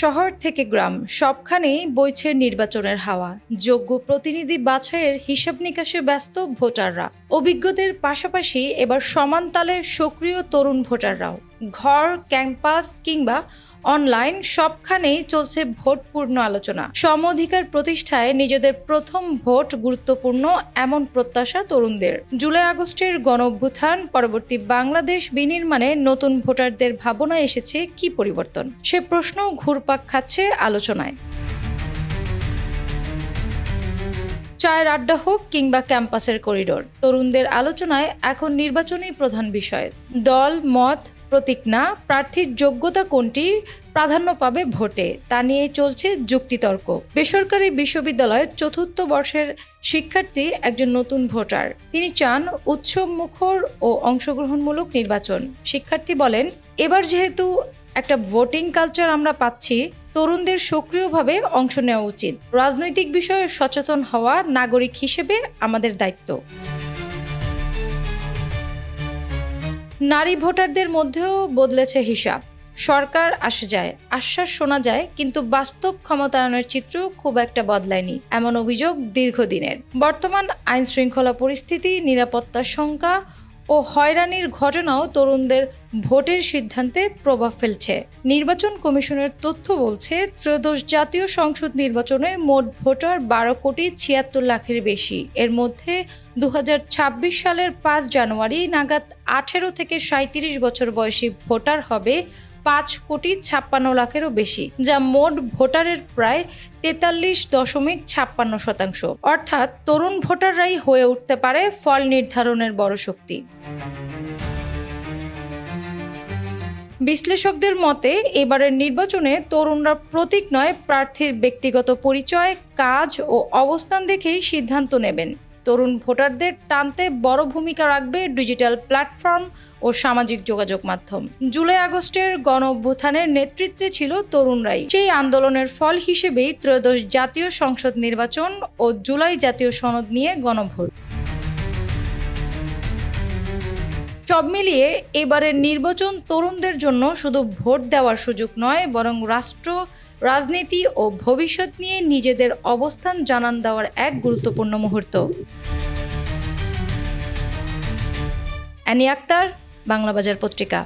শহর থেকে গ্রাম সবখানেই বইছে নির্বাচনের হাওয়া। যোগ্য প্রতিনিধি বাছাইয়ের হিসাব নিকাশে ব্যস্ত ভোটাররা। অভিজ্ঞদের পাশাপাশি এবার সমান তালে সক্রিয় তরুণ ভোটাররাও। ঘর, ক্যাম্পাস কিংবা অনলাইন সবখানেই চলছে ভোটপূর্ণ আলোচনা। সম অধিকার প্রতিষ্ঠায় নিজেদের প্রথম ভোট গুরুত্বপূর্ণ এমন প্রত্যাশা তরুণদের। জুলাই আগস্টের গণঅভ্যুত্থান পরবর্তী বাংলাদেশ বিনির্মাণে নতুন ভোটারদের ভাবনায় এসেছে কি পরিবর্তন, সে প্রশ্ন ঘুরপাক খাচ্ছে আলোচনায়। চায়ের আড্ডা হোক কিংবা ক্যাম্পাসের করিডোর, তরুণদের আলোচনায় এখন নির্বাচনই প্রধান বিষয়। দল, মত, প্রতীক না, প্রার্থীর যোগ্যতা কোনটি প্রাধান্য পাবে ভোটে, তা নিয়ে চলছে যুক্তিতর্ক। বেসরকারি বিশ্ববিদ্যালয়ের চতুর্থ বর্ষের শিক্ষার্থী একজন নতুন ভোটার। তিনি চান উৎসব মুখর ও অংশগ্রহণমূলক নির্বাচন। শিক্ষার্থী বলেন, এবার যেহেতু একটা ভোটিং কালচার আমরা পাচ্ছি, তরুণদের সক্রিয়ভাবে অংশ নেওয়া উচিত। রাজনৈতিক বিষয়ে সচেতন হওয়া নাগরিক হিসেবে আমাদের দায়িত্ব। নারী ভোটারদের মধ্যেও বদলেছে হিসাব। সরকার আসে যায়, আশ্বাস শোনা যায়, কিন্তু বাস্তব ক্ষমতায়নের চিত্র খুব একটা বদলায়নি, এমন অভিযোগ দীর্ঘদিনের। বর্তমান আইন শৃঙ্খলা পরিস্থিতি, নিরাপত্তার শঙ্কা ও হয়রানির ঘটনাও তরুণদের ভোটের সিদ্ধান্তে প্রভাব ফেলছে। নির্বাচন কমিশনের তথ্য বলছে, ত্রয়োদশ জাতীয় সংসদ নির্বাচনে মোট ভোটার 12,76,00,000-এর বেশি। এর মধ্যে 2026 সালের 5 জানুয়ারি নাগাদ 18 থেকে 37 বছর বয়সী ভোটার হবে 5,56,00,000-এরও বেশি, যা মোট ভোটারের প্রায় 43.56%। অর্থাৎ তরুণ ভোটাররাই হয়ে উঠতে পারে ফল নির্ধারণের বড় শক্তি। বিশ্লেষকদের মতে, এবারের নির্বাচনে তরুণরা প্রতীক নয়, প্রার্থীর ব্যক্তিগত পরিচয়, কাজ ও অবস্থান দেখেই সিদ্ধান্ত নেবেন। তরুণ ভোটারদের টানতে বড় ভূমিকা রাখবে ডিজিটাল প্ল্যাটফর্ম ও সামাজিক যোগাযোগ মাধ্যম। জুলাই আগস্টের গণঅভ্যুত্থানের নেতৃত্বে ছিল তরুণরাই। সেই আন্দোলনের ফল হিসেবেই ত্রয়োদশ জাতীয় সংসদ নির্বাচন ও জুলাই জাতীয় সনদ নিয়ে গণভোট। সব মিলিয়ে এবারের নির্বাচন তরুণদের জন্য শুধু ভোট দেওয়ার সুযোগ নয়, বরং রাষ্ট্র, রাজনীতি ও ভবিষ্যৎ নিয়ে নিজেদের অবস্থান জানান দেওয়ার এক গুরুত্বপূর্ণ মুহূর্ত। অ্যানি আক্তার, বাংলাবাজার পত্রিকা।